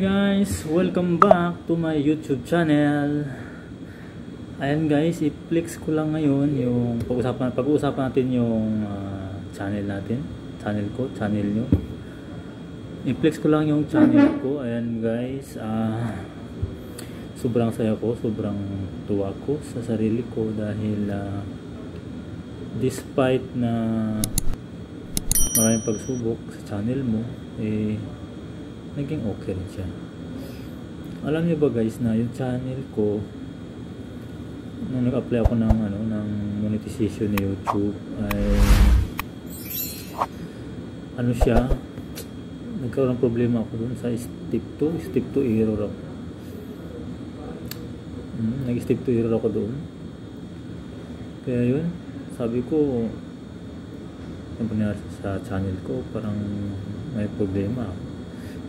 Hi guys! Welcome back to my YouTube channel. Ayan guys, i-flex ko lang ngayon yung pag-uusapan natin yung channel natin. Channel ko, channel nyo. I-flex ko lang yung channel ko. Ayan guys, sobrang saya ko, sobrang tuwa ko sa sarili ko dahil despite na maraming pagsubok sa channel mo, naging okay rin siya. Alam niyo ba guys na yung channel ko, nung nag-apply ako ng monetization ni YouTube, ay siya, nagkaroon ng problema ako dun sa step 2 error ako. Nag-step 2 error ako doon. Kaya yun, sabi ko, yung pangyari sa channel ko, parang may problema ako.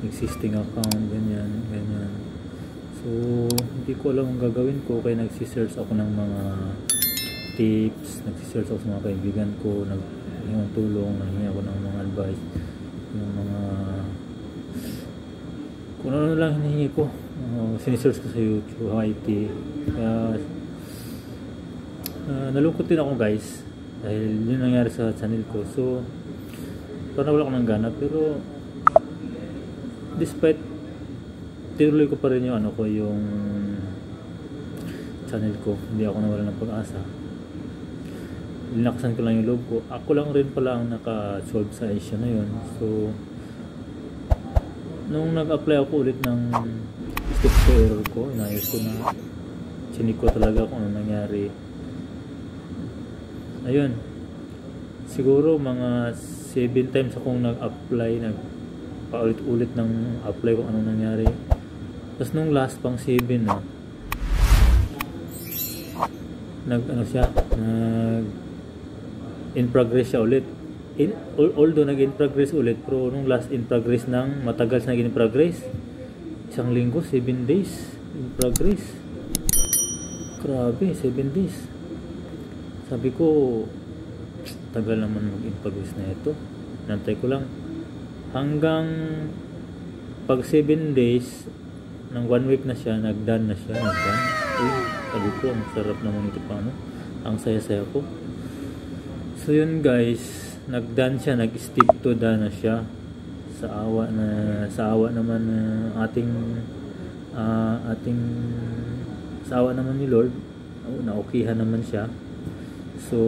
Existing account, ganyan. So hindi ko alam ang gagawin ko, kaya nagsisearch ako ng mga tips, nagsisearch ako sa mga kaibigan ko, naghingi ng tulong, naghingi ako ng mga advice, yung mga kung ano lang hinihingi ko, sinisearch ko sa YouTube, IT. Kaya nalungkot din ako guys dahil yun nangyari sa channel ko. So parang wala ko ng gana, pero despite tinuloy ko pa rin yung yung channel ko, hindi ako nawala ng pag-asa. Linakasan ko lang yung loob ko. Ako lang rin pala ang naka-solve sa issue na yun. So nung nag-apply ako ulit ng step 2 error ko, inayos ko na, chinik ko talaga kung ano nangyari. Ayun, siguro mga 7 times akong nag-apply, paulit-ulit ng apply kung ano nangyari. Tapos nung last pang 7 na, nag in progress siya ulit. Although nag in progress ulit, pero nung last in progress ng matagal na naging in progress, 1 linggo, 7 days in progress. Grabe, 7 days. Sabi ko, tagal naman mag in progress na ito. Nantay ko lang hanggang pag 7 days ng 1 week na siya, nag-done na siya, sabi ko, ang sarap naman ito, paano, ang saya-saya ko. So yun guys, nag-done siya, nag-step 2 done na siya, sa awa naman sa awa naman ni Lord, na-okayhan naman siya. So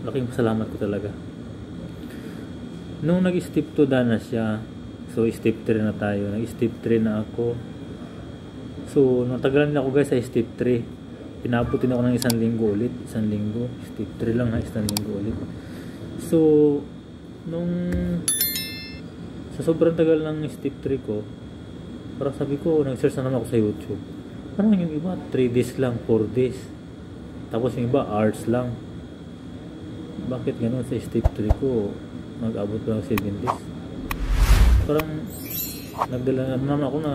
laking pasalamat ko talaga. Nung nag-step 2 done na siya, so step 3 na tayo. Nag-step 3 na ako. So natagalan din ako guys sa step 3. Pinabutin ako ng 1 linggo ulit. 1 linggo. Step 3 lang ha, 1 linggo ulit. So nung sa sobrang tagal ng step 3 ko, parang sabi ko, nag-search na naman ako sa YouTube. Parang yung iba 3 days lang, 4 days. Tapos yung iba hours lang. Bakit ganun sa step 3 ko? Mag-abot lang 7 days. Parang nagdala naman ako na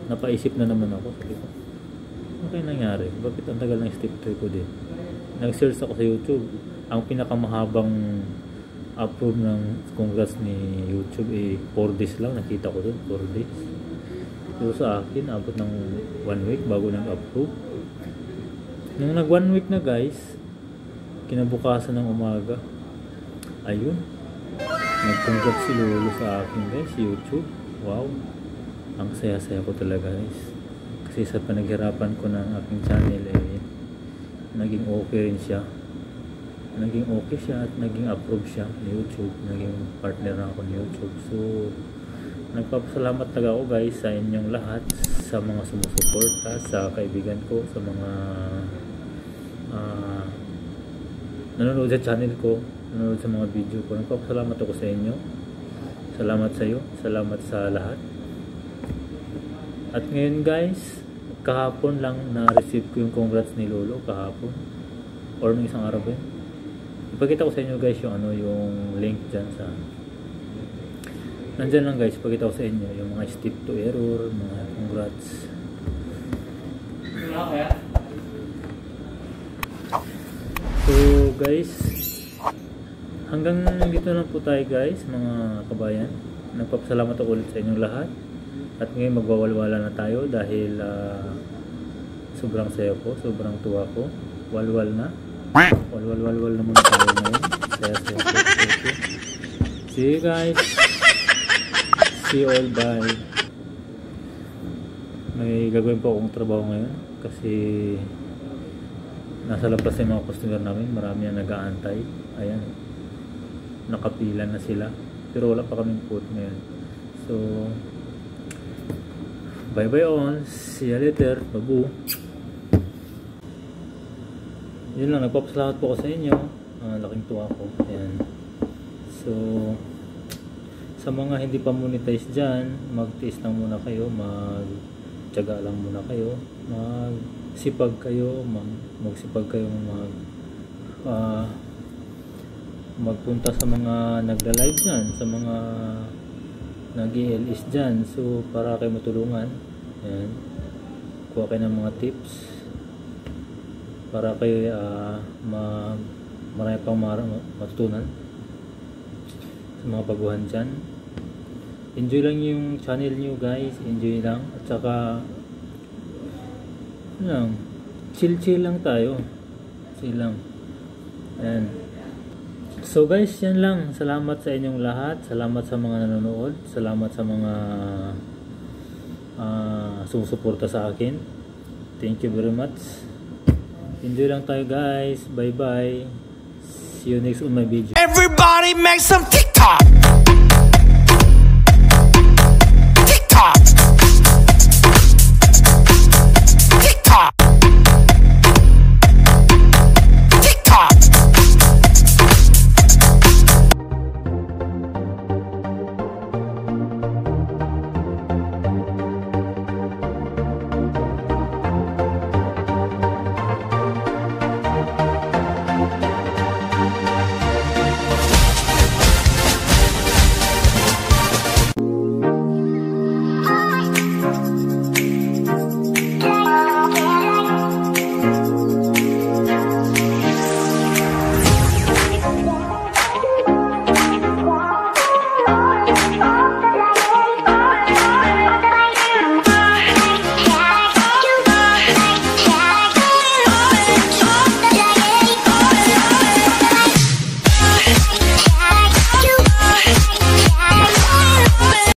napaisip na naman ako. Sabi ko, ano kaya nangyari? Bakit ang tagal ng step 3 ko din? Nag-search ako sa YouTube. Ang pinakamahabang approve ng congrats ni YouTube 4 days lang. Nakita ko doon, 4 days. Pero sa akin, abot ng 1 week bago nag-approve. Nung nag 1 week na guys, kinabukasan ng umaga, ayun, nag-congrats si Lolo sa akin guys, YouTube. Wow, ang saya-saya ko talaga guys, kasi sa panaghirapan ko ng aking channel naging okay rin siya, naging okay siya at naging approve siya ni YouTube, naging partner na ako ni YouTube. So nagpapasalamat talaga ako guys sa inyong lahat, sa mga sumusuporta, sa kaibigan ko, sa mga nanonood sa channel ko, nanonood sa mga video ko. Nagpapasalamat ako sa inyo. Salamat sa iyo, salamat sa lahat. At ngayon guys, kahapon lang na-receive ko yung congrats ni Lolo, kahapon or ng isang araw ba yun. Ipakita ko sa inyo guys yung yung link dyan sa nandyan lang guys. Ipakita ko sa inyo yung mga step 2 error, mga congrats. So guys, hanggang dito lang po tayo guys mga kabayan. Nagpapasalamat ako ulit sa inyong lahat. At ngayon magwawalwala na tayo dahil sobrang saya ko, sobrang tuwa ko. Walwal na. Walwal na muna tayo ngayon. Saya ko. Okay. See you guys. See you all. Bye. May gagawin po akong trabaho ngayon kasi nasa labas yung mga customer namin. Marami na nag-aantay. Ayan. Nakapila na sila. Pero wala pa kaming food ngayon. So, bye-bye all. See you later. Babu. Yun lang. Nagpapasalamat po ako sa inyo. Laking tuwa ko. Ayan. So, sa mga hindi pa monetize dyan, magtiis lang muna kayo. Magtiyaga lang muna kayo. Magsipag kayo. Magsipag kayong magpunta sa mga nagla-live dyan, sa mga nag-ELS dyan, so para kayo matulungan. Ayan. Kuha kayo ng mga tips para kayo marami pang matutunan sa mga baguhan dyan. Enjoy lang yung channel nyo guys, enjoy lang, at saka lang, chill lang tayo, chill lang. Ayan. So guys, yan lang. Salamat sa inyong lahat. Salamat sa mga nanonood. Salamat sa mga sumusuporta sa akin. Thank you very much. Enjoy lang tayo guys. Bye bye. See you next on my video. Everybody make some TikTok. TikTok.